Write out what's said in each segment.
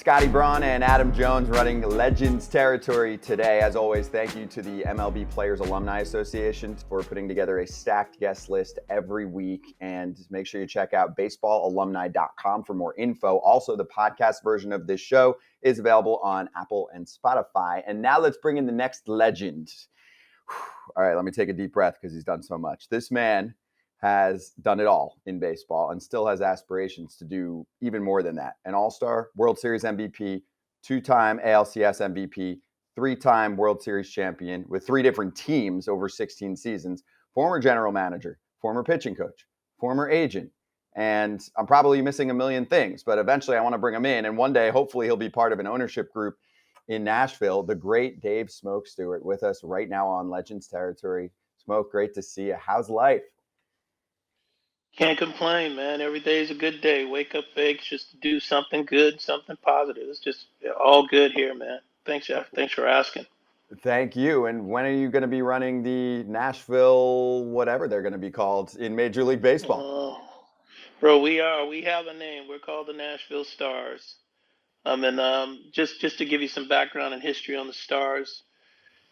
Scotty Braun and Adam Jones running Legends territory today. As always, thank you to the MLB Players Alumni Association for putting together a stacked guest list every week. And make sure you check out baseballalumni.com for more info. Also, the podcast version of this show is available on Apple and Spotify. And now let's bring in the next legend. All right, let me take a deep breath because he's done so much. This man has done it all in baseball and still has aspirations to do even more than that. An All-Star, World Series MVP, two-time ALCS MVP, three-time World Series champion with three different teams over 16 seasons, former general manager, former pitching coach, former agent. And I'm probably missing a million things, but eventually I want to bring him in. And one day, hopefully, he'll be part of an ownership group in Nashville. The great Dave "Smoke" Stewart with us right now on Legends territory. Smoke, great to see you. How's life? Can't complain, man. Every day is a good day. Wake up anxious to do something good, something positive. It's just all good here, man. Thanks, Jeff. Thanks for asking. Thank you. And when are you going to be running the Nashville, whatever they're going to be called, in Major League Baseball? Bro, we have a name. We're called the Nashville Stars. Just to give you some background and history on the Stars.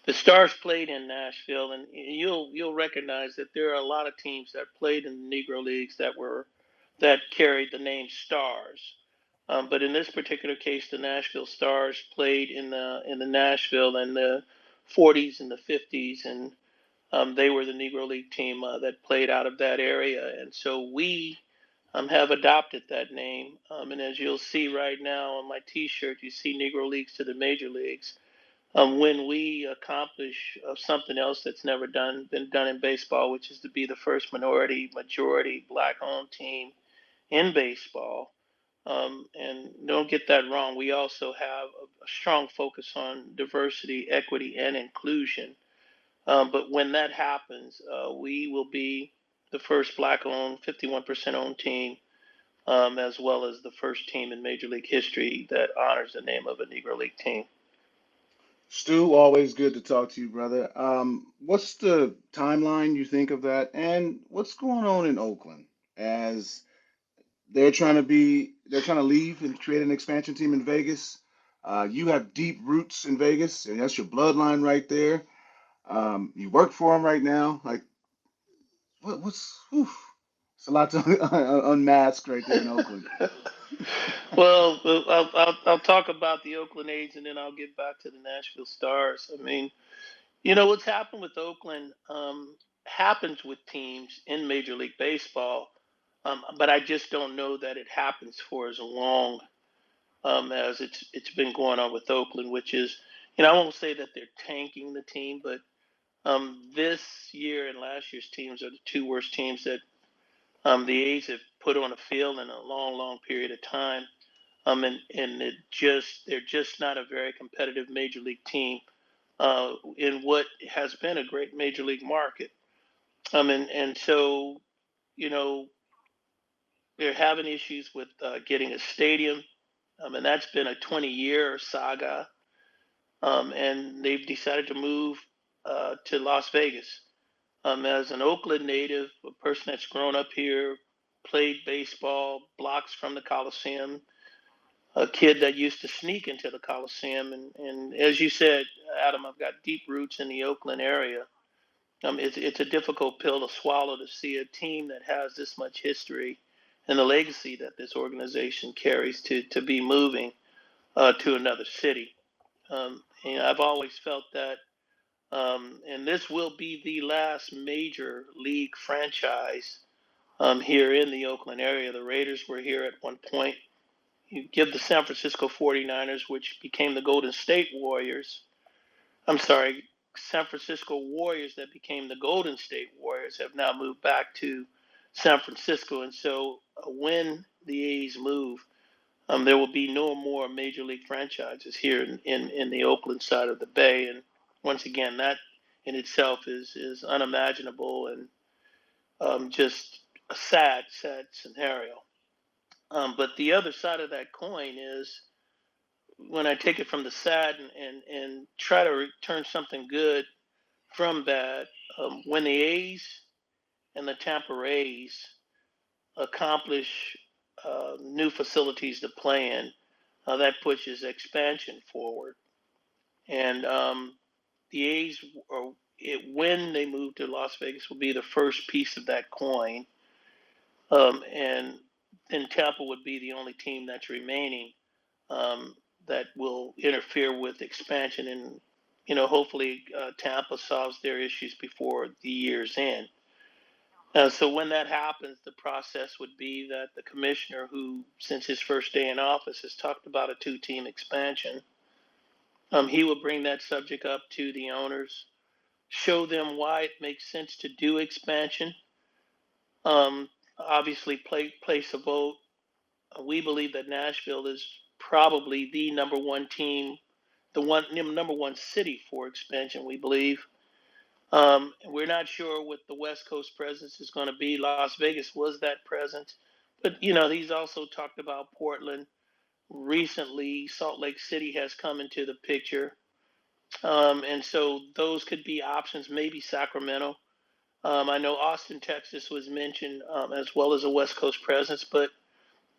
The Stars played in Nashville, and you'll recognize that there are a lot of teams that played in the Negro Leagues that carried the name Stars. But in this particular case, the Nashville Stars played in the Nashville in the 40s and the 50s, and they were the Negro League team that played out of that area. And so we have adopted that name. And as you'll see right now on my T-shirt, you see Negro Leagues to the Major Leagues. When we accomplish something else that's never been done in baseball, which is to be the first majority black-owned team in baseball. And don't get that wrong. We also have a strong focus on diversity, equity, and inclusion. But when that happens, we will be the first black-owned, 51% owned team, as well as the first team in Major League history that honors the name of a Negro League team. Stu, always good to talk to you, brother. What's the timeline you think of that, and what's going on in Oakland as they're trying to leave and create an expansion team in Vegas? You have deep roots in Vegas, and that's your bloodline right there. You work for them right now. Like, what's? Oof, it's a lot to unmask right there in Oakland. Well, I'll talk about the Oakland A's and then I'll get back to the Nashville Stars. I mean, what's happened with Oakland happens with teams in Major League Baseball, but I just don't know that it happens for as long as it's been going on with Oakland, which is, I won't say that they're tanking the team, but this year and last year's teams are the two worst teams that the A's have put on a field in a long, long period of time. And they're just not a very competitive major league team in what has been a great major league market. And so, you know, they're having issues with getting a stadium, and that's been a 20-year saga. And they've decided to move to Las Vegas. As an Oakland native, a person that's grown up here, played baseball, blocks from the Coliseum, a kid that used to sneak into the Coliseum. And as you said, Adam, I've got deep roots in the Oakland area. It's a difficult pill to swallow to see a team that has this much history and the legacy that this organization carries to be moving to another city. I've always felt that, and this will be the last major league franchise here in the Oakland area. The Raiders were here at one point. You give the San Francisco 49ers, which became the Golden State Warriors. I'm sorry, San Francisco Warriors that became the Golden State Warriors have now moved back to San Francisco. And so when the A's move, there will be no more major league franchises here in the Oakland side of the Bay. And once again, that in itself is unimaginable and just a sad, sad scenario. But the other side of that coin is when I take it from the sad and try to return something good from bad, when the A's and the Tampa Rays accomplish new facilities to play in, that pushes expansion forward. And the A's, when they move to Las Vegas, will be the first piece of that coin. And then Tampa would be the only team that's remaining um, that will interfere with expansion. And, hopefully Tampa solves their issues before the year's end. So when that happens, the process would be that the commissioner, who since his first day in office has talked about a two-team expansion, he will bring that subject up to the owners, show them why it makes sense to do expansion. Obviously, place a vote. We believe that Nashville is probably the number one team, the number one city for expansion. We believe. We're not sure what the West Coast presence is going to be. Las Vegas was that presence, but he's also talked about Portland. Recently, Salt Lake City has come into the picture, and so those could be options. Maybe Sacramento. I know Austin, Texas was mentioned as well as a West Coast presence, but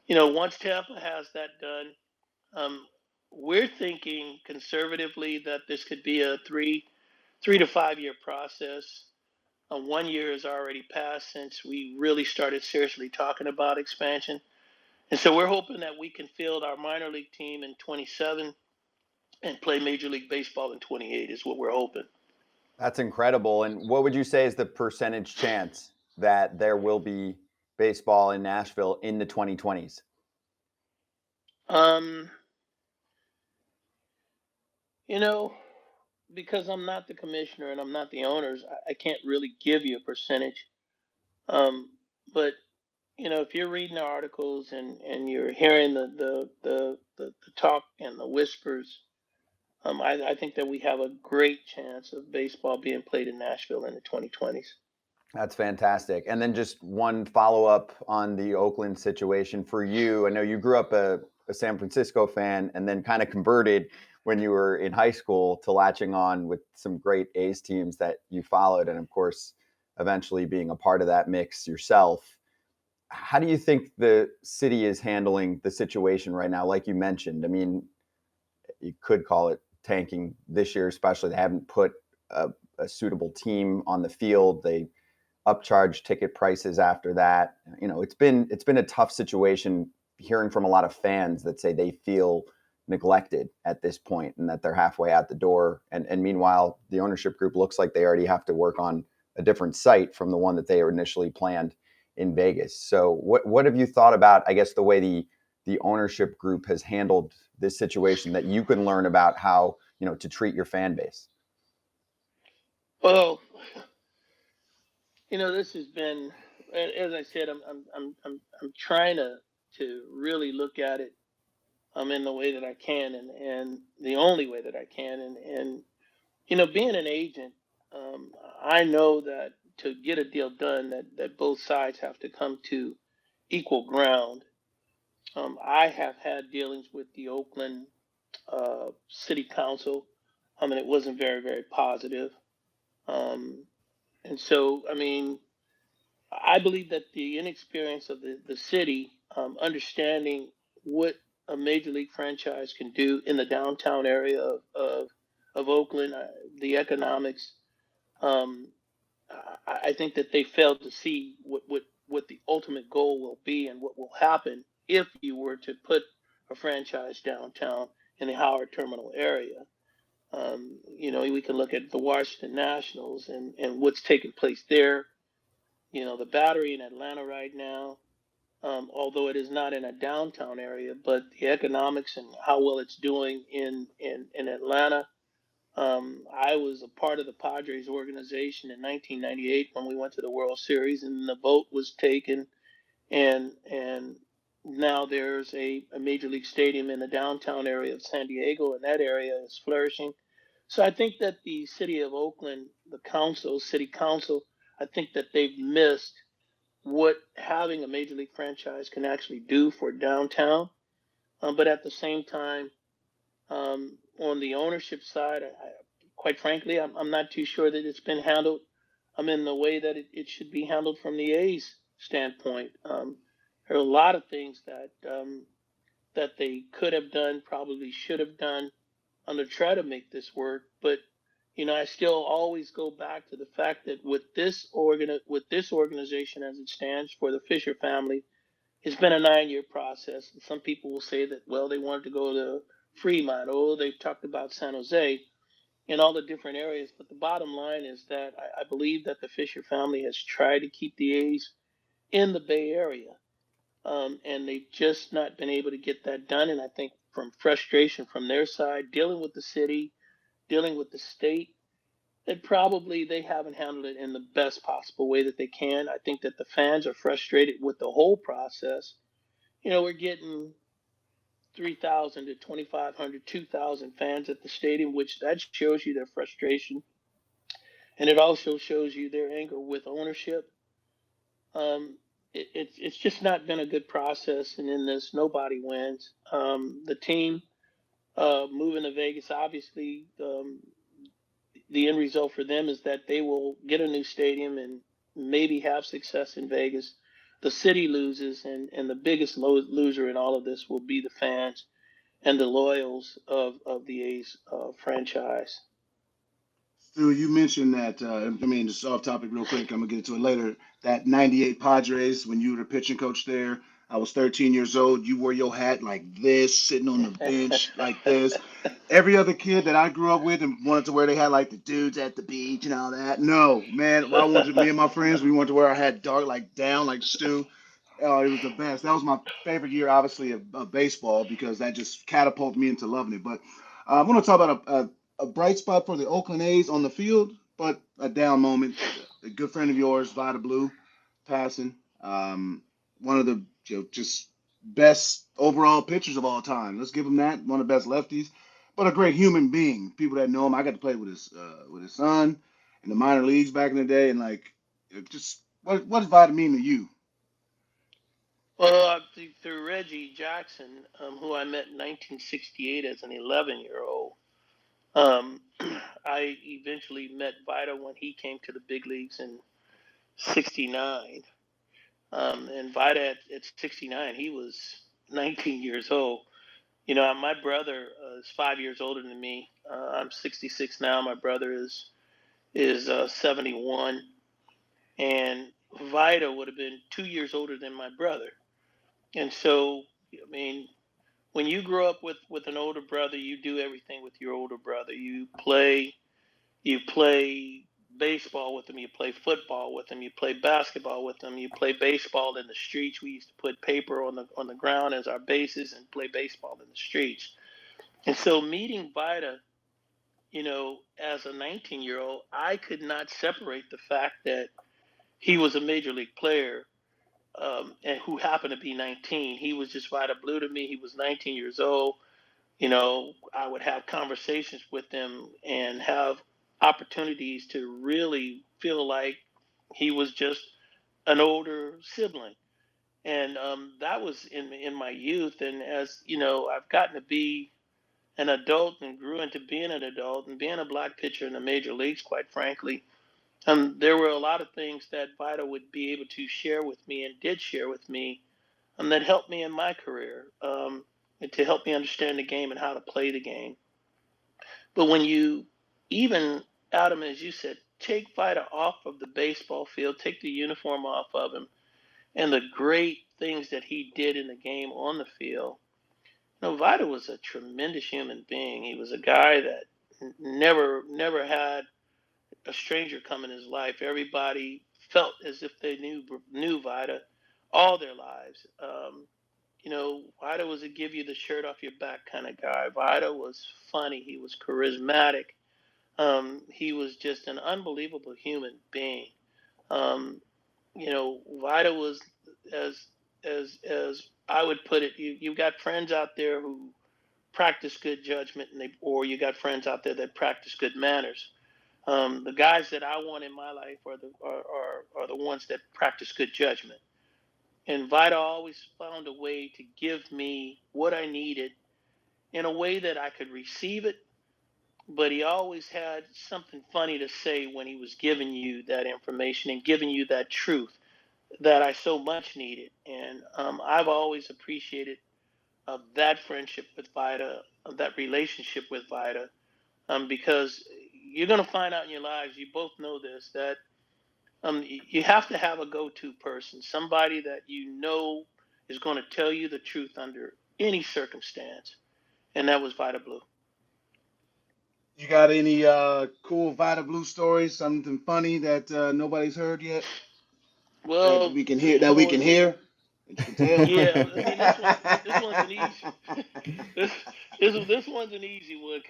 once Tampa has that done, um, we're thinking conservatively that this could be a three to 5 year process. 1 year has already passed since we really started seriously talking about expansion. And so we're hoping that we can field our minor league team in 27 and play Major League Baseball in 28 is what we're hoping. That's incredible. And what would you say is the percentage chance that there will be baseball in Nashville in the 2020s? Um, you know, because I'm not the commissioner and I'm not the owners, I can't really give you a percentage. Um, but if you're reading the articles and you're hearing the talk and the whispers, I think that we have a great chance of baseball being played in Nashville in the 2020s. That's fantastic. And then just one follow up on the Oakland situation for you. I know you grew up a San Francisco fan and then kind of converted when you were in high school to latching on with some great A's teams that you followed. And of course, eventually being a part of that mix yourself. How do you think the city is handling the situation right now? Like you mentioned, I mean, you could call it tanking this year, especially. They haven't put a suitable team on the field. They upcharge ticket prices after that. It's been a tough situation. Hearing from a lot of fans that say they feel neglected at this point and that they're halfway out the door. And meanwhile, the ownership group looks like they already have to work on a different site from the one that they initially planned in Vegas. So what have you thought about, I guess, the way the ownership group has handled this situation that you can learn about how, to treat your fan base? Well, this has been, as I said, I'm trying to really look at it in the way that I can and the only way that I can. And being an agent, I know that to get a deal done, that both sides have to come to equal ground. I have had dealings with the Oakland City Council. I mean, it wasn't very, very positive. Um, and so, I mean, I believe that the inexperience of the city, understanding what a major league franchise can do in the downtown area of Oakland, the economics, um, I think that they failed to see what the ultimate goal will be and what will happen if you were to put a franchise downtown in the Howard Terminal area. We can look at the Washington Nationals and what's taking place there. The Battery in Atlanta right now, although it is not in a downtown area, but the economics and how well it's doing in Atlanta. I was a part of the Padres organization in 1998 when we went to the World Series, and the vote was taken, and now there's a major league stadium in the downtown area of San Diego, and that area is flourishing. So I think that the city of Oakland, the city council, I think that they've missed what having a major league franchise can actually do for downtown. But at the same time, on the ownership side, quite frankly, I'm not too sure that it's been handled in the way that it should be handled from the A's standpoint. There are a lot of things that that they could have done, probably should have done, to try to make this work. But I still always go back to the fact that with this organization as it stands for the Fisher family, it's been a 9-year process. And some people will say that, well, they wanted to go to Fremont. Oh, they've talked about San Jose in all the different areas. But the bottom line is that I believe that the Fisher family has tried to keep the A's in the Bay Area. And they've just not been able to get that done. And I think from frustration from their side, dealing with the city, dealing with the state, that probably they haven't handled it in the best possible way that they can. I think that the fans are frustrated with the whole process. We're getting 3,000 to 2,500, 2,000 fans at the stadium, which that shows you their frustration. And it also shows you their anger with ownership. It's just not been a good process. And in this, nobody wins. The team moving to Vegas, obviously, the end result for them is that they will get a new stadium and maybe have success in Vegas. The city loses, and the biggest loser in all of this will be the fans and the loyals of the A's franchise. Stu, you mentioned that, just off topic real quick, I'm going to get into it later. That 98 Padres, when you were the pitching coach there, I was 13 years old. You wore your hat like this, sitting on the bench like this. Every other kid that I grew up with and wanted to wear their hat like the dudes at the beach and all that. No, man, me and my friends, we wanted to wear our hat dark, like down, like Stu. Oh, it was the best. That was my favorite year, obviously, of baseball because that just catapulted me into loving it. But I'm going to talk about a bright spot for the Oakland A's on the field, but a down moment. A good friend of yours, Vida Blue, passing. One of the just best overall pitchers of all time. Let's give him that. One of the best lefties, but a great human being. People that know him, I got to play with his son in the minor leagues back in the day, and just what does Vida mean to you? Well, through Reggie Jackson, who I met in 1968 as an 11-year-old. I eventually met Vida when he came to the big leagues in '69. And Vida at 69, he was 19 years old. My brother is 5 years older than me. I'm 66 now. My brother is 71, and Vida would have been 2 years older than my brother. And so, I mean, when you grow up with an older brother, you do everything with your older brother. You play baseball with them, you play football with them, you play basketball with them, you play baseball in the streets. We used to put paper on the ground as our bases and play baseball in the streets. And so meeting Vida, as a 19-year-old, I could not separate the fact that he was a major league player, and who happened to be 19. He was just Vida Blue to me. He was 19 years old. I would have conversations with him and have opportunities to really feel like he was just an older sibling. And that was in my youth. And as I've gotten to be an adult and grew into being an adult and being a black pitcher in the major leagues, quite frankly, there were a lot of things that Vida would be able to share with me and did share with me, that helped me in my career, and to help me understand the game and how to play the game. But when you, even Adam, as you said, take Vida off of the baseball field, take the uniform off of him, and the great things that he did in the game on the field, Vida was a tremendous human being. He was a guy that never had a stranger come in his life. Everybody felt as if they knew Vida all their lives. Vida was a give you the shirt off your back kind of guy. Vida was funny. He was charismatic. He was just an unbelievable human being. Vida was, as I would put it, you've got friends out there who practice good judgment, or you got friends out there that practice good manners. The guys that I want in my life are the ones that practice good judgment. And Vida always found a way to give me what I needed in a way that I could receive it, but he always had something funny to say when he was giving you that information and giving you that truth that I so much needed. And I've always appreciated of that friendship with Vida, of that relationship with Vida, because you're going to find out in your lives, you both know this, that you have to have a go-to person, somebody that you know is going to tell you the truth under any circumstance, and that was Vida Blue. You got any cool Vida Blue stories? Something funny that nobody's heard yet that Well, we can hear? you That know we what? can hear? That you can tell? Yeah, I mean this one's an easy this this one's an easy one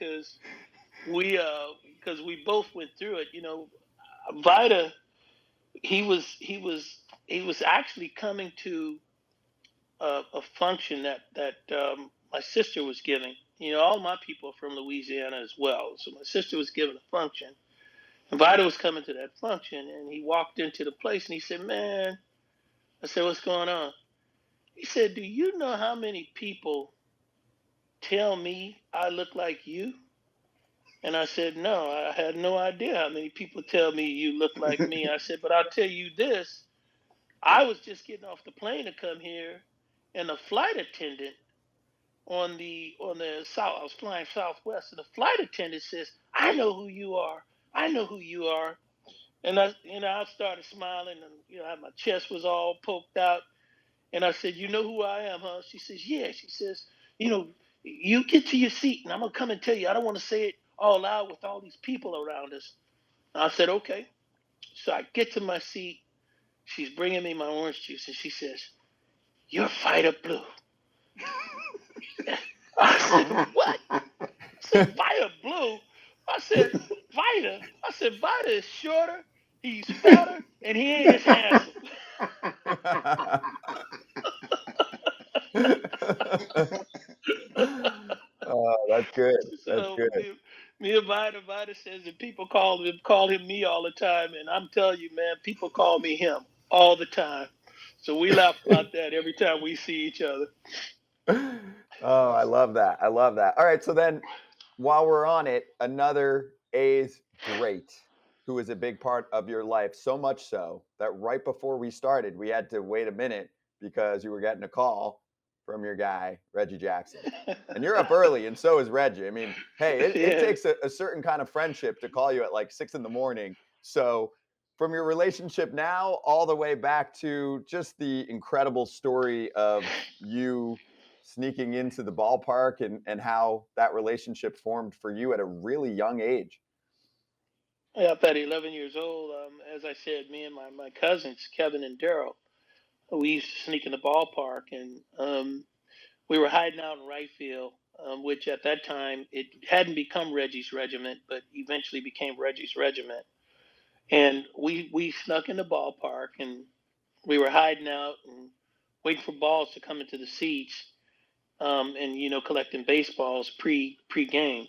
we because we both went through it. You know, Vida, he was actually coming to a function that my sister was giving. You know, all my people are from Louisiana as well, so my sister was giving a function, and Vida was coming to that function, and he walked into the place and he said, "Man," I said, "What's going on?" He said, "Do you know how many people tell me I look like you?" And I said, "No, I had no idea how many people tell me you look like me." I said, "But I'll tell you this. I was just getting off the plane to come here, and the flight attendant on the south, I was flying Southwest, and the flight attendant says, 'I know who you are. I know who you are.'" And I started smiling, and my chest was all poked out. And I said, "You know who I am, huh?" She says, "Yeah." She says, "You know, you get to your seat, and I'm gonna come and tell you. I don't want to say it all loud with all these people around us." And I said, "Okay." So I get to my seat. She's bringing me my orange juice, and she says, "You're Vida Blue." I said, "What?" I said, "Vida Blue." I said, "Vida." I said, "Vida is shorter. He's fatter, and he ain't as handsome." Oh, that's good. That's So good. me and Vida says that people call him me all the time, and I'm telling you, man, people call me him all the time. So we laugh about that every time we see each other. Oh, I love that. I love that. All right. So then, while we're on it, another A's great who is a big part of your life, so much so that right before we started, we had to wait a minute because you were getting a call from your guy, Reggie Jackson. And you're up early, and so is Reggie. I mean, hey, it Yeah. takes a certain kind of friendship to call you at like 6 in the morning. So, from your relationship now all the way back to just the incredible story of you sneaking into the ballpark and how that relationship formed for you at a really young age. Yeah, at 11 years old, as I said, me and my cousins, Kevin and Daryl, we used to sneak in the ballpark, and we were hiding out in right field, which at that time it hadn't become Reggie's regiment, but eventually became Reggie's regiment. And we snuck in the ballpark, and we were hiding out and waiting for balls to come into the seats, and collecting baseballs pre-game.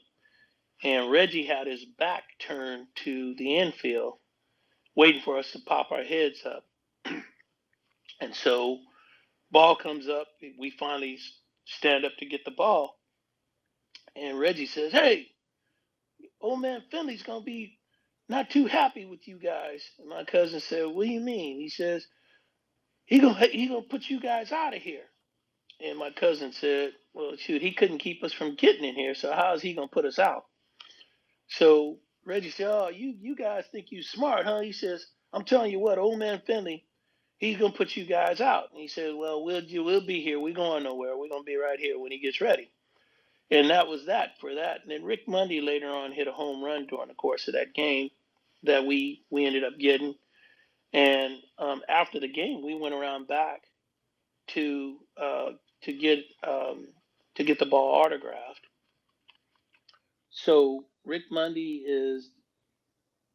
And Reggie had his back turned to the infield, waiting for us to pop our heads up. And so ball comes up, we finally stand up to get the ball, and Reggie says, "Hey, old man Finley's gonna be not too happy with you guys." And my cousin said, "What do you mean?" He says, he gonna put you guys out of here." And my cousin said, "Well, shoot, he couldn't keep us from getting in here, so how is he gonna put us out?" So Reggie said, "Oh, you guys think you smart, huh?" He says, "I'm telling you what, old man Finley, he's gonna put you guys out." And he said, "Well, we'll be here. We're going nowhere. We're gonna be right here when he gets ready." And that was that for that. And then Rick Mundy later on hit a home run during the course of that game that we ended up getting. And after the game, we went around back to uh, to get um, to get the ball autographed. So Rick Mundy is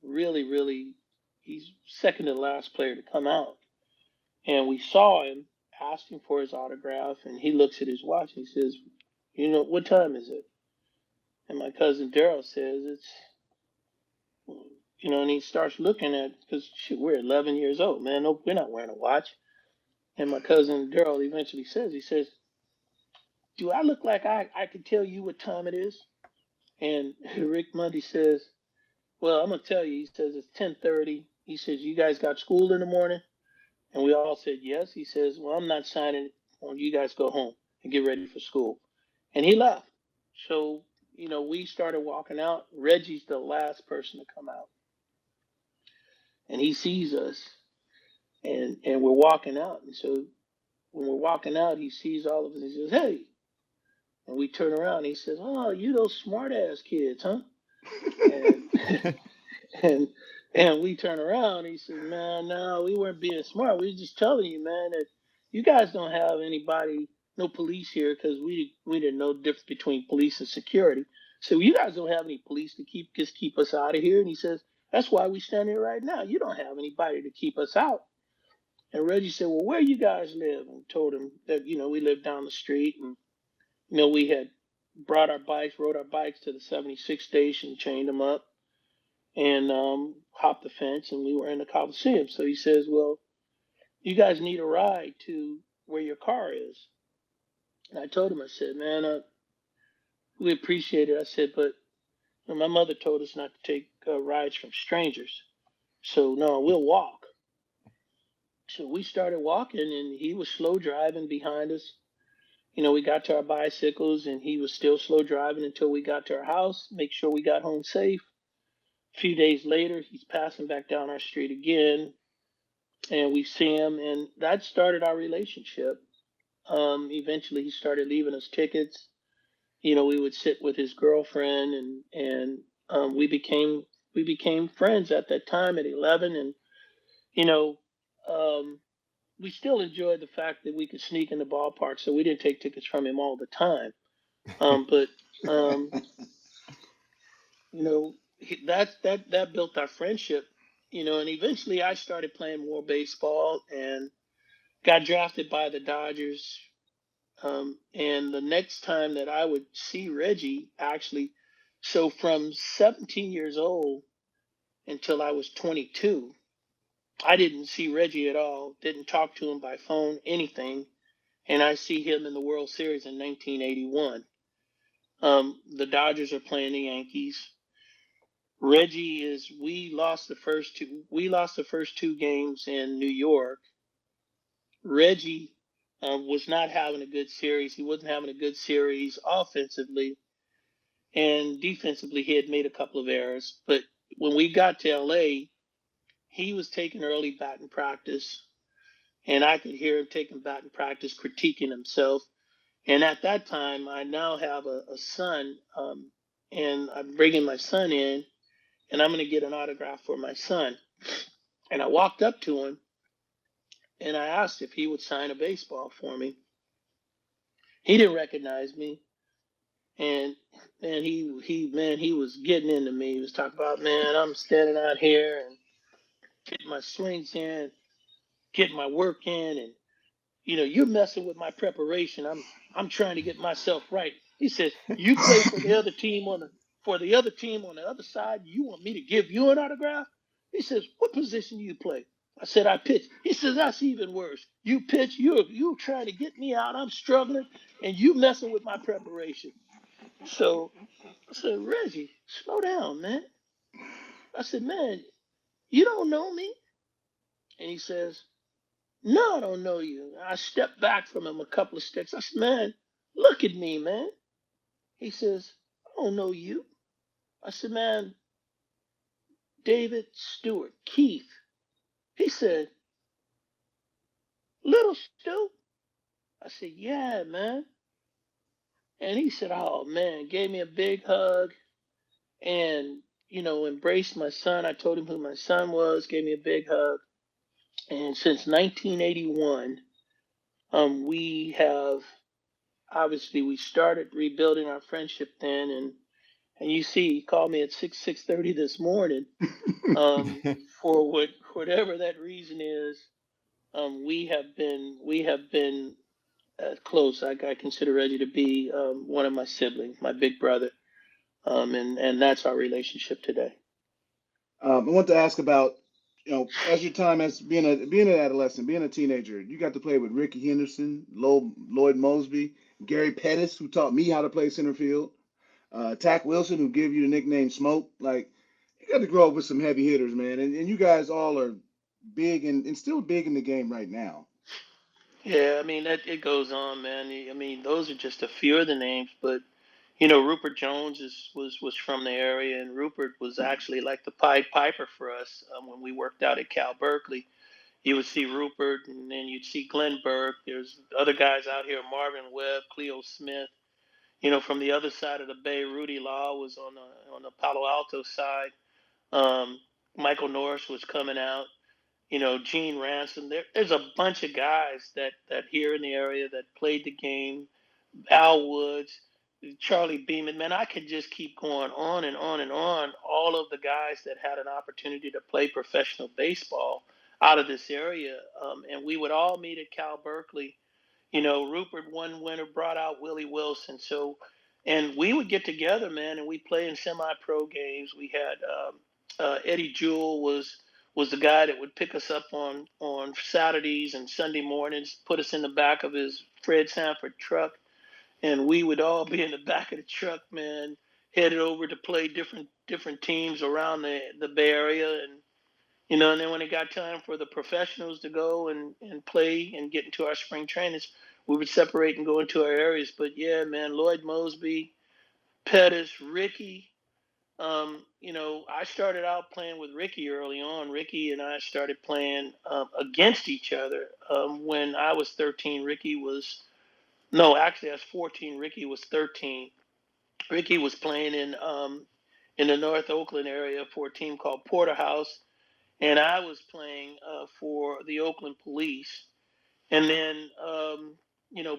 really, really, he's second to last player to come out. And we saw him asking for his autograph, and he looks at his watch and he says, "What time is it?" And my cousin Daryl says, and he starts looking at, because we're 11 years old, man. No, we're not wearing a watch. And my cousin Daryl eventually says, he says, "Do I look like I can tell you what time it is?" And Rick Mundy says, "Well, I'm gonna tell you." He says it's 10:30. He says, "You guys got school in the morning?" And we all said yes. He says, "Well, I'm not signing it when you guys go home." and get ready for school. And he left. So, we started walking out. Reggie's the last person to come out. And he sees us and we're walking out. And so when we're walking out, he sees all of us and he says, "Hey." And we turn around and he says, "Oh, you those smart ass kids, huh?" And and and we turn around and he says, "Man, no, we weren't being smart. We were just telling you, man, that you guys don't have anybody, no police here, because we didn't know the difference between police and security. So you guys don't have any police to keep us out of here." And he says, "That's why we stand here right now. You don't have anybody to keep us out." And Reggie said, "Well, where you guys live?" And told him that, we lived down the street, and we had rode our bikes to the 76 station, chained them up, and hopped the fence, and we were in the Coliseum. So he says, "Well, you guys need a ride to where your car is." And I told him, I said, "Man, we appreciate it." I said, "But my mother told us not to take rides from strangers. So no, we'll walk." So we started walking, and he was slow driving behind us. We got to our bicycles, and he was still slow driving until we got to our house, make sure we got home safe. A few days later, he's passing back down our street again, and we see him, and that started our relationship. Eventually, he started leaving us tickets. We would sit with his girlfriend, and we became friends at that time at 11, and you know, um, we still enjoyed the fact that we could sneak in the ballpark, so we didn't take tickets from him all the time. But um, that built our friendship. And eventually I started playing more baseball and got drafted by the Dodgers. And the next time that I would see Reggie, actually, so from 17 years old until I was 22, I didn't see Reggie at all, didn't talk to him by phone, anything. And I see him in the World Series in 1981. The Dodgers are playing the Yankees. Reggie is. We lost the first two games in New York. Reggie was not having a good series. He wasn't having a good series offensively, and defensively he had made a couple of errors. But when we got to LA, he was taking early batting practice, and I could hear him taking batting practice, critiquing himself. And at that time, I now have a son, and I'm bringing my son in, and I'm going to get an autograph for my son. And I walked up to him and I asked if he would sign a baseball for me. He didn't recognize me, and he was getting into me. He was talking about, "Man, I'm standing out here and getting my swings in, getting my work in, and you're messing with my preparation. I'm trying to get myself right." He says, "You play for the other team on the other side. You want me to give you an autograph?" He says, "What position do you play?" I said, "I pitch." He says, "That's even worse. You pitch. You trying to get me out. I'm struggling, and you messing with my preparation." So I said, "Reggie, slow down, man." I said, "Man, you don't know me." And he says, "No, I don't know you." I stepped back from him a couple of steps. I said, "Man, look at me, man." He says, "I don't know you." I said, "Man, David Stewart, Keith." He said, "Little Stu?" I said, "Yeah, man." And he said, "Oh, man," gave me a big hug and, embraced my son. I told him who my son was, gave me a big hug. And since 1981, we have obviously we started rebuilding our friendship then, and you see, he called me at 6:30 this morning. For whatever that reason is, we have been close. I consider Reggie to be one of my siblings, my big brother, and that's our relationship today. I want to ask about, as your time as being an adolescent, being a teenager, you got to play with Rickey Henderson, Lloyd Mosby, Gary Pettis, who taught me how to play center field, Tack Wilson, who gave you the nickname Smoke. Like, you got to grow up with some heavy hitters, man. And you guys all are big and still big in the game right now. Yeah, I mean that it goes on, man. I mean, those are just a few of the names, but Rupert Jones was from the area, and Rupert was actually like the Pied Piper for us when we worked out at Cal Berkeley. You would see Rupert, and then you'd see Glenn Burke. There's other guys out here, Marvin Webb, Cleo Smith. From the other side of the bay, Rudy Law was on the Palo Alto side. Um, Michael Norris was coming out. Gene Ransom. There's a bunch of guys that here in the area that played the game. Al Woods, Charlie Beeman. Man, I could just keep going on and on and on. All of the guys that had an opportunity to play professional baseball out of this area, and we would all meet at Cal Berkeley. Rupert one winter brought out Willie Wilson. So, and we would get together, man, and we play in semi-pro games. We had Eddie Jewell was the guy that would pick us up on Saturdays and Sunday mornings, put us in the back of his Fred Sanford truck, and we would all be in the back of the truck, man, headed over to play different teams around the Bay Area, and then when it got time for the professionals to go and play and get into our spring trainings, we would separate and go into our areas. But yeah, man, Lloyd Mosby, Pettis, Rickey. I started out playing with Rickey early on. Rickey and I started playing against each other. When I was 13, Rickey was no, actually I was 14. Rickey was 13. Rickey was playing in the North Oakland area for a team called Porterhouse, and I was playing for the Oakland Police. And then,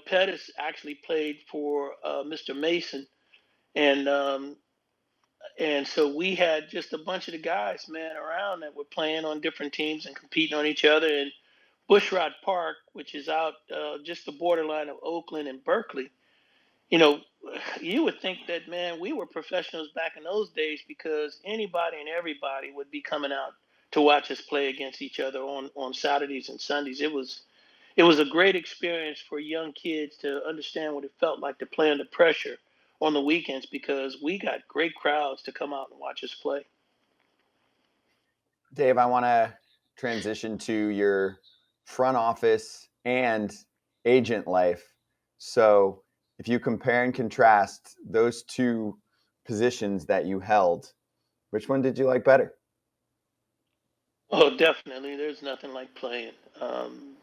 Pettis actually played for Mr. Mason, and so we had just a bunch of the guys, man, around that were playing on different teams and competing on each other. And Bushrod Park, which is out just the borderline of Oakland and Berkeley, you know, you would think that, man, we were professionals back in those days because anybody and everybody would be coming out to watch us play against each other on Saturdays and Sundays. It was a great experience for young kids to understand what it felt like to play under pressure on the weekends because we got great crowds to come out and watch us play. Dave, I want to transition to your front office and agent life. So if you compare and contrast those two positions that you held, which one did you like better? Oh, definitely. There's nothing like playing.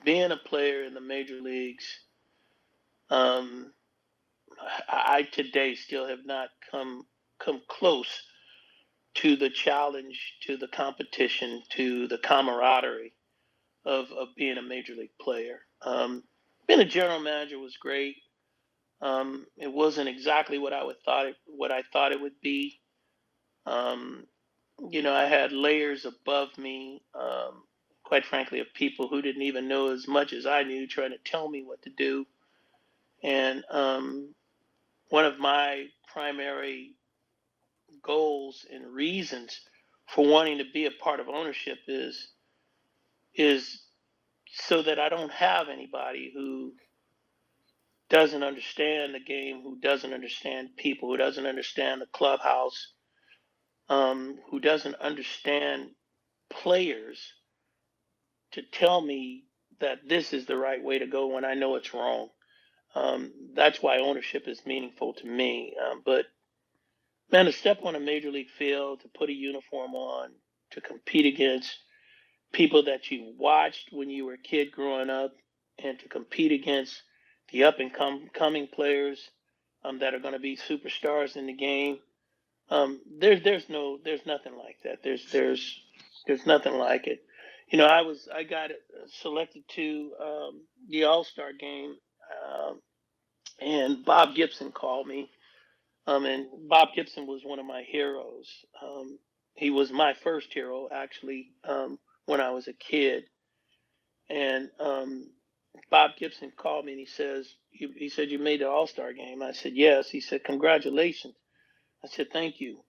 Being a player in the major leagues, um, I today still have not come close to the challenge, to the competition, to the camaraderie of being a major league player. Being a general manager was great. It wasn't exactly what I thought it would be. Um, I had layers above me, quite frankly, of people who didn't even know as much as I knew, trying to tell me what to do. And one of my primary goals and reasons for wanting to be a part of ownership is so that I don't have anybody who doesn't understand the game, who doesn't understand people, who doesn't understand the clubhouse, who doesn't understand players to tell me that this is the right way to go when I know it's wrong. That's why ownership is meaningful to me. But man, to step on a major league field, to put a uniform on, to compete against people that you watched when you were a kid growing up, and to compete against the up and coming players that are going to be superstars in the game. There's nothing like that. There's nothing like it. I got selected to the All-Star game, um, and Bob Gibson called me. And Bob Gibson was one of my heroes. He was my first hero, actually, when I was a kid. And Bob Gibson called me and he said, you made the All-Star game. I said, yes. He said, congratulations. I said, thank you.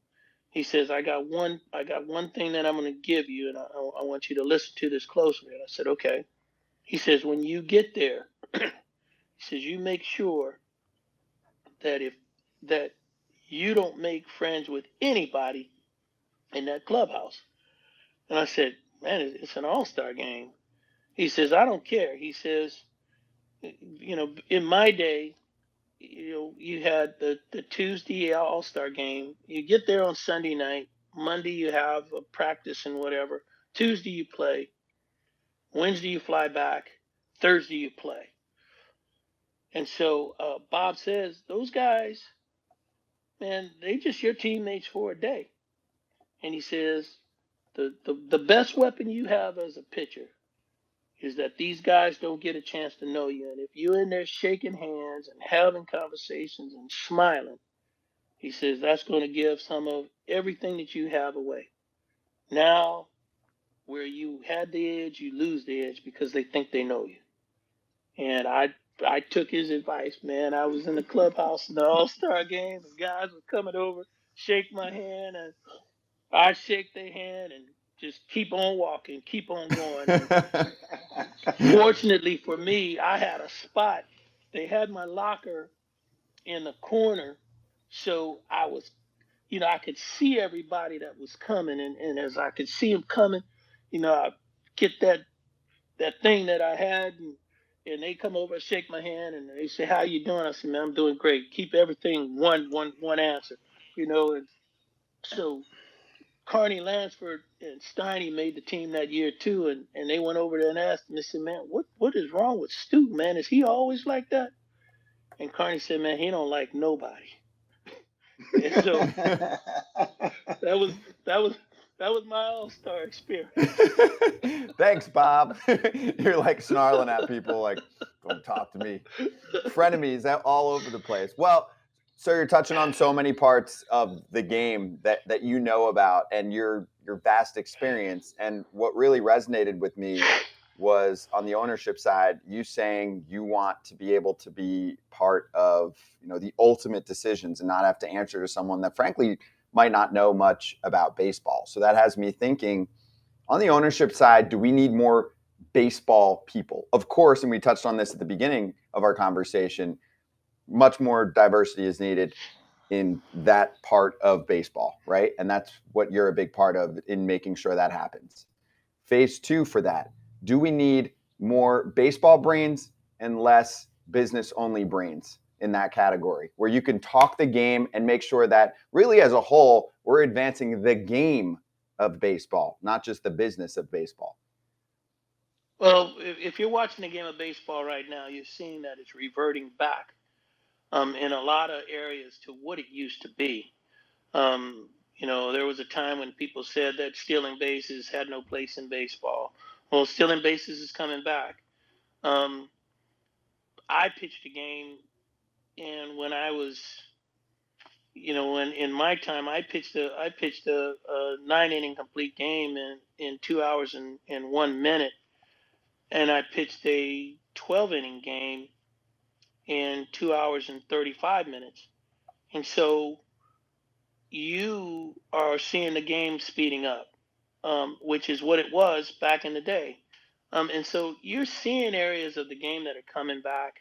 He says, I got one thing that I'm going to give you, and I want you to listen to this closely. And I said, okay. He says, when you get there, he says, you make sure that you don't make friends with anybody in that clubhouse. And I said, man, it's an all-star game. He says, I don't care. He says, In my day, you had the Tuesday All-Star game. You get there on Sunday night. Monday you have a practice and whatever. Tuesday you play. Wednesday you fly back. Thursday you play. And so Bob says those guys, man, they just your teammates for a day. And he says the best weapon you have as a pitcher is that these guys don't get a chance to know you. And if you're in there shaking hands and having conversations and smiling, he says that's going to give some of everything that you have away. Now, where you had the edge, you lose the edge because they think they know you. And I took his advice, man. I was in the clubhouse in the All-Star game, and guys were coming over, shake my hand, and I shake their hand and just keep on walking, keep on going. And fortunately for me, I had a spot. They had my locker in the corner, so I was, I could see everybody that was coming, and as I could see them coming, I get that thing that I had, and they come over and shake my hand, and they say, "How you doing?" I said, "Man, I'm doing great. Keep everything one answer, And so Carney Lansford and Steiny made the team that year too, and they went over there and asked him. They said, "Man, what is wrong with Stu? Man, is he always like that?" And Carney said, "Man, he don't like nobody." And so that was that was that was my All-Star experience. Thanks, Bob. You're like snarling at people like, don't talk to me. Frenemies all over the place. Well, so you're touching on so many parts of the game that you know about and your vast experience. And what really resonated with me was on the ownership side, you saying you want to be able to be part of, the ultimate decisions and not have to answer to someone that frankly might not know much about baseball. So that has me thinking, on the ownership side, do we need more baseball people? Of course, and we touched on this at the beginning of our conversation, much more diversity is needed in that part of baseball, right? And that's what you're a big part of in making sure that happens. Phase 2 for that, do we need more baseball brains and less business-only brains in that category, where you can talk the game and make sure that really as a whole, we're advancing the game of baseball, not just the business of baseball? Well, if you're watching the game of baseball right now, you're seeing that it's reverting back in a lot of areas to what it used to be. There was a time when people said that stealing bases had no place in baseball. Well, stealing bases is coming back. I pitched a game, and when I was, when in my time, I pitched a 9 inning complete game in 2 hours and 1 minute, and I pitched a 12 inning game in 2 hours and 35 minutes. And so you are seeing the game speeding up, which is what it was back in the day. And so you're seeing areas of the game that are coming back.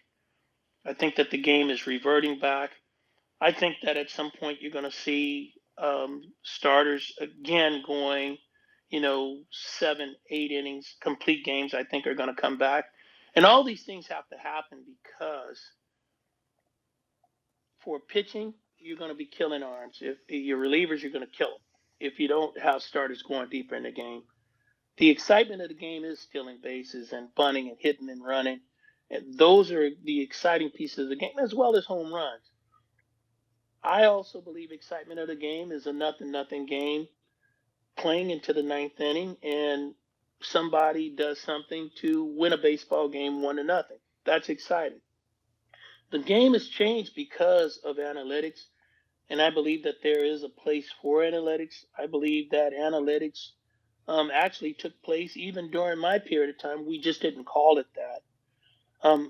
I think that the game is reverting back. I think that at some point you're going to see starters again going, 7, 8 innings, complete games, I think are going to come back. And all these things have to happen because for pitching, you're going to be killing arms. If your relievers, you're going to kill them. If you don't have starters going deeper in the game, the excitement of the game is stealing bases and bunting and hitting and running, and those are the exciting pieces of the game, as well as home runs. I also believe excitement of the game is a nothing game, playing into the ninth inning, and somebody does something to win a baseball game 1-0. That's exciting. The game has changed because of analytics. And I believe that there is a place for analytics. I believe that analytics actually took place even during my period of time. We just didn't call it that.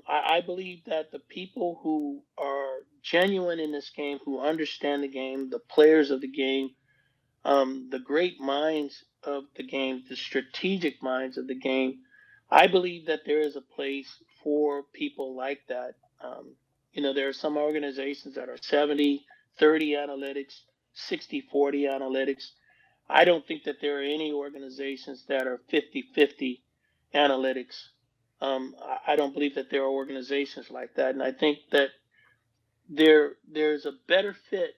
I believe that the people who are genuine in this game, who understand the game, the players of the game, the great minds of the game, the strategic minds of the game, I believe that there is a place for people like that. There are some organizations that are 70-30 analytics, 60-40 analytics. I don't think that there are any organizations that are 50-50 analytics. I don't believe that there are organizations like that, and I think that there's a better fit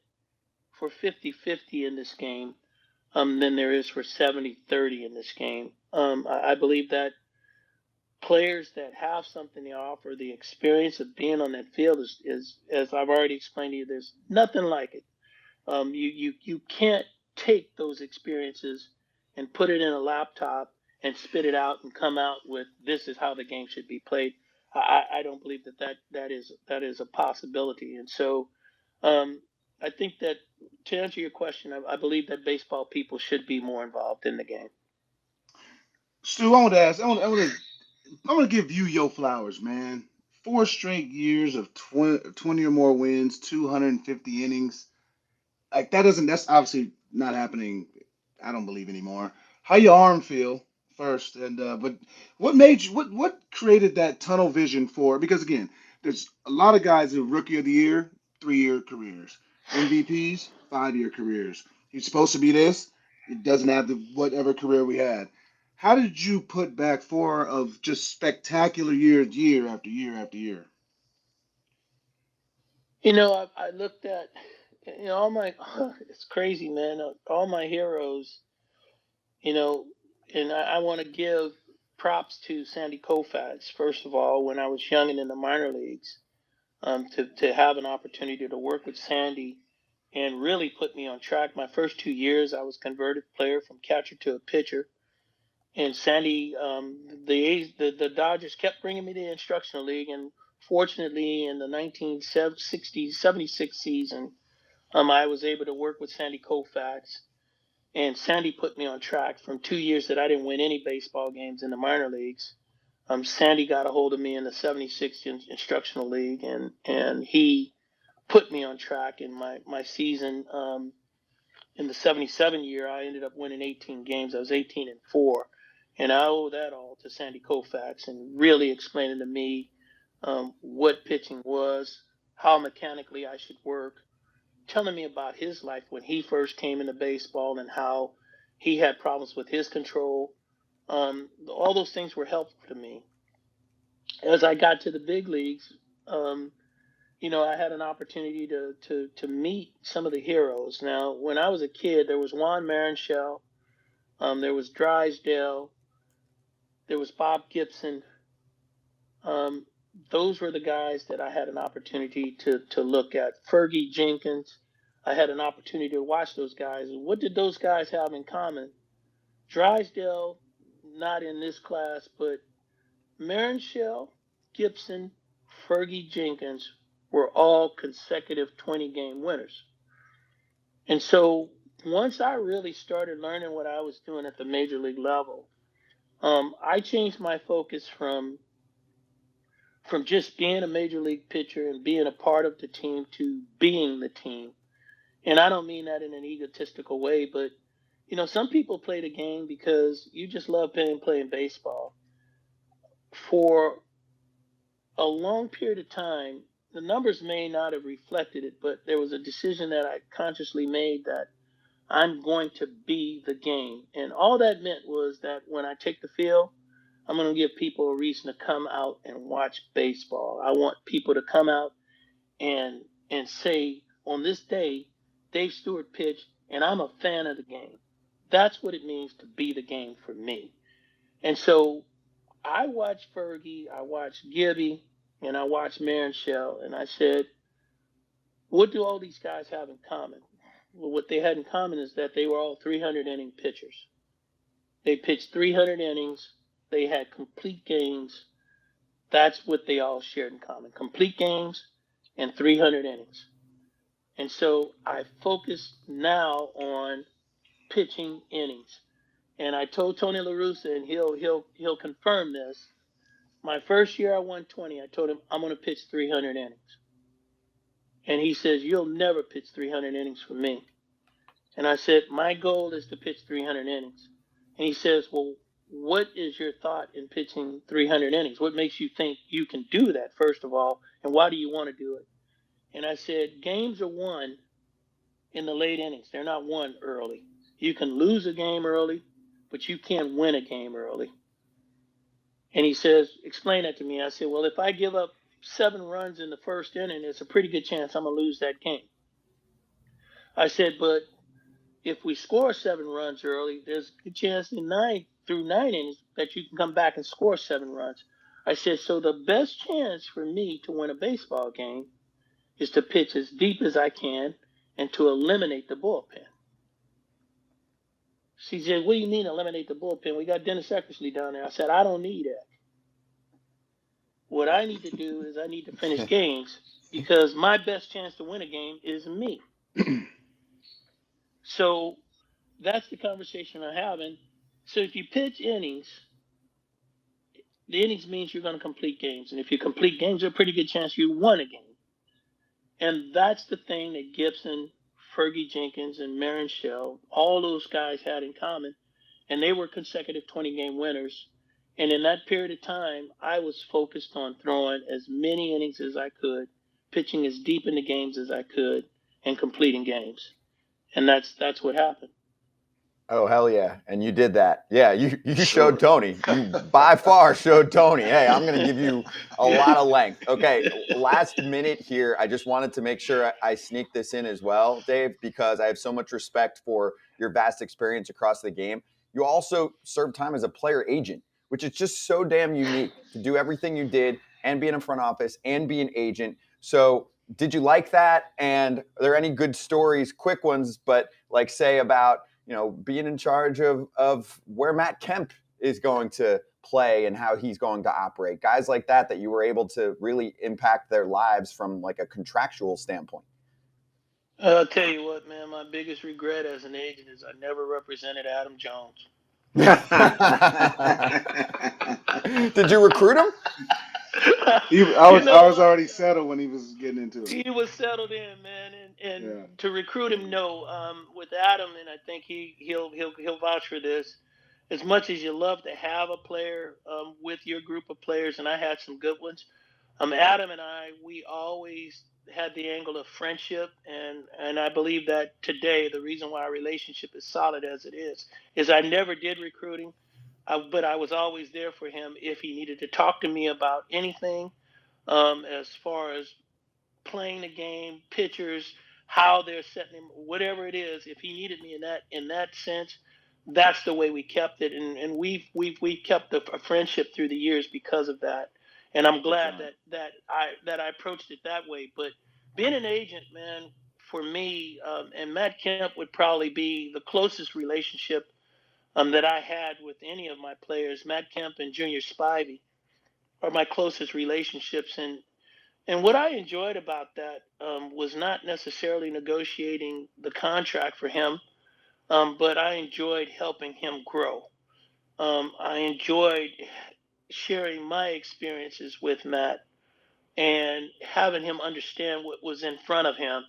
for 50-50 in this game than there is for 70-30 in this game. I believe that players that have something to offer, the experience of being on that field is as I've already explained to you, there's nothing like it. You can't take those experiences and put it in a laptop and spit it out and come out with this is how the game should be played. I don't believe that is a possibility. And so I think that to answer your question, I believe that baseball people should be more involved in the game. Stu, I want to ask. I want to give you your flowers, man. 4 straight years of 20 or more wins, 250 innings. Like that doesn't. That's obviously not happening. I don't believe anymore. How your arm feel first, and but what made you? What created that tunnel vision for? Because again, there's a lot of guys who rookie of the year, 3 year careers, MVPs, 5 year careers. He's supposed to be this. It doesn't have the whatever career we had. How did you put back 4 of just spectacular years, year after year after year? I looked at all my it's crazy, man. All my heroes, you know, and I want to give props to Sandy Koufax first of all. When I was young and in the minor leagues, to have an opportunity to work with Sandy and really put me on track. My first 2 years, I was converted player from catcher to a pitcher. And Sandy, the Dodgers kept bringing me to the instructional league, and fortunately, in the 1960-76 season, I was able to work with Sandy Koufax, and Sandy put me on track from 2 years that I didn't win any baseball games in the minor leagues. Sandy got a hold of me in the 76 instructional league, and he put me on track in my season. In the 77 year, I ended up winning 18 games. I was 18-4. And I owe that all to Sandy Koufax and really explaining to me what pitching was, how mechanically I should work, telling me about his life when he first came into baseball and how he had problems with his control. All those things were helpful to me. As I got to the big leagues, I had an opportunity to meet some of the heroes. Now, when I was a kid, there was Juan Marichal, there was Drysdale, there was Bob Gibson. Um, those were the guys that I had an opportunity to look at. Fergie Jenkins, I had an opportunity to watch those guys. What did those guys have in common? Drysdale, not in this class, but Marichal, Gibson, Fergie Jenkins were all consecutive 20-game winners. And so once I really started learning what I was doing at the major league level, I changed my focus from just being a major league pitcher and being a part of the team to being the team. And I don't mean that in an egotistical way, but some people play the game because you just love playing baseball. For a long period of time, the numbers may not have reflected it, but there was a decision that I consciously made that I'm going to be the game. And all that meant was that when I take the field, I'm going to give people a reason to come out and watch baseball. I want people to come out and say, on this day, Dave Stewart pitched, and I'm a fan of the game. That's what it means to be the game for me. And so I watched Fergie, I watched Gibby, and I watched Marichal, and I said, what do all these guys have in common? Well, what they had in common is that they were all 300 inning pitchers. They pitched 300 innings. They had complete games. That's what they all shared in common. Complete games and 300 innings. And so I focus now on pitching innings. And I told Tony La Russa, and he'll confirm this. My first year I won 20. I told him I'm going to pitch 300 innings. And he says, you'll never pitch 300 innings for me. And I said, my goal is to pitch 300 innings. And he says, well, what is your thought in pitching 300 innings? What makes you think you can do that, first of all? And why do you want to do it? And I said, games are won in the late innings. They're not won early. You can lose a game early, but you can't win a game early. And he says, explain that to me. I said, well, if I give up 7 runs in the first inning, it's a pretty good chance I'm going to lose that game. I said, but if we score 7 runs early, there's a good chance in 9 innings that you can come back and score 7 runs. I said, so the best chance for me to win a baseball game is to pitch as deep as I can and to eliminate the bullpen. She said, what do you mean eliminate the bullpen? We got Dennis Eckersley down there. I said, I don't need that. What I need to do is I need to finish games because my best chance to win a game is me. So that's the conversation I'm having. So if you pitch innings, the innings means you're going to complete games. And if you complete games, there's a pretty good chance you won a game. And that's the thing that Gibson, Fergie Jenkins, and Marin Shell, all those guys had in common. And they were consecutive 20-game winners. And in that period of time, I was focused on throwing as many innings as I could, pitching as deep in the games as I could, and completing games. And that's what happened. Oh, hell yeah. And you did that. Yeah, you showed Tony. You by far showed Tony. Hey, I'm going to give you a lot of length. Okay, last minute here. I just wanted to make sure I sneak this in as well, Dave, because I have so much respect for your vast experience across the game. You also served time as a player agent, which is just so damn unique to do everything you did and be in a front office and be an agent. So did you like that? And are there any good stories, quick ones, but like say about being in charge of where Matt Kemp is going to play and how he's going to operate. Guys like that you were able to really impact their lives from like a contractual standpoint. I'll tell you what, man, my biggest regret as an agent is I never represented Adam Jones. Did you recruit him? I was already settled when he was getting into it. He was settled in, man, and to recruit him, no. With Adam, and I think he'll vouch for this. As much as you love to have a player with your group of players, and I had some good ones. Adam and we always had the angle of friendship, and I believe that today the reason why our relationship is solid as it is I never did recruiting. But I was always there for him if he needed to talk to me about anything, as far as playing the game, pitchers, how they're setting him, whatever it is. If he needed me in that sense, that's the way we kept it, and we've kept a friendship through the years because of that. And I'm glad that I approached it that way. But being an agent, man, for me, and Matt Kemp would probably be the closest relationship that I had with any of my players. Matt Kemp and Junior Spivey are my closest relationships. And what I enjoyed about that was not necessarily negotiating the contract for him, but I enjoyed helping him grow. I enjoyed sharing my experiences with Matt and having him understand what was in front of him.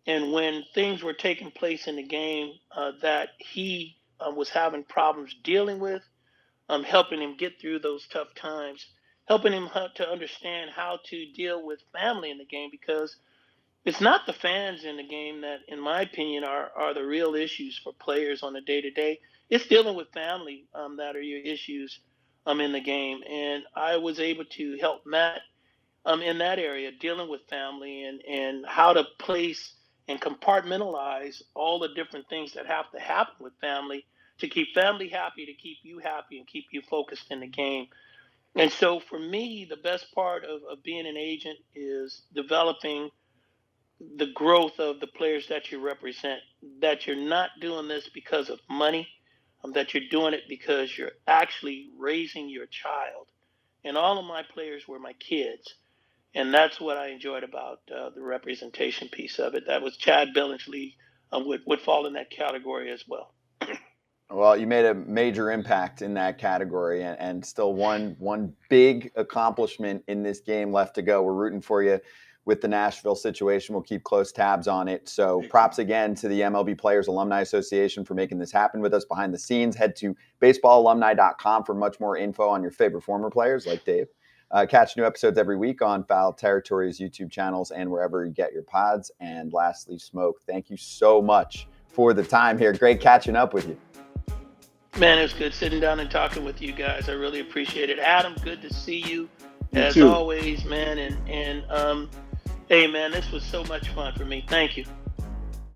And when things were taking place in the game that he was having problems dealing with, helping him get through those tough times, helping him to understand how to deal with family in the game, because it's not the fans in the game that, in my opinion, are the real issues for players on a day-to-day. It's dealing with family that are your issues in the game. And I was able to help Matt in that area, dealing with family and how to place and compartmentalize all the different things that have to happen with family to keep family happy, to keep you happy, and keep you focused in the game. And so for me, the best part of being an agent is developing the growth of the players that you represent, that you're not doing this because of money, that you're doing it because you're actually raising your child. And all of my players were my kids. And that's what I enjoyed about the representation piece of it. That was Chad Billingsley would fall in that category as well. Well, you made a major impact in that category, and still one big accomplishment in this game left to go. We're rooting for you with the Nashville situation. We'll keep close tabs on it. So props again to the MLB Players Alumni Association for making this happen with us behind the scenes. Head to baseballalumni.com for much more info on your favorite former players like Dave. Catch new episodes every week on Foul Territory's YouTube channels and wherever you get your pods. And lastly, Smoke, thank you so much for the time here. Great catching up with you. Man, it was good sitting down and talking with you guys. I really appreciate it. Adam, good to see you You as too. always, man. And hey, man, this was so much fun for me. Thank you.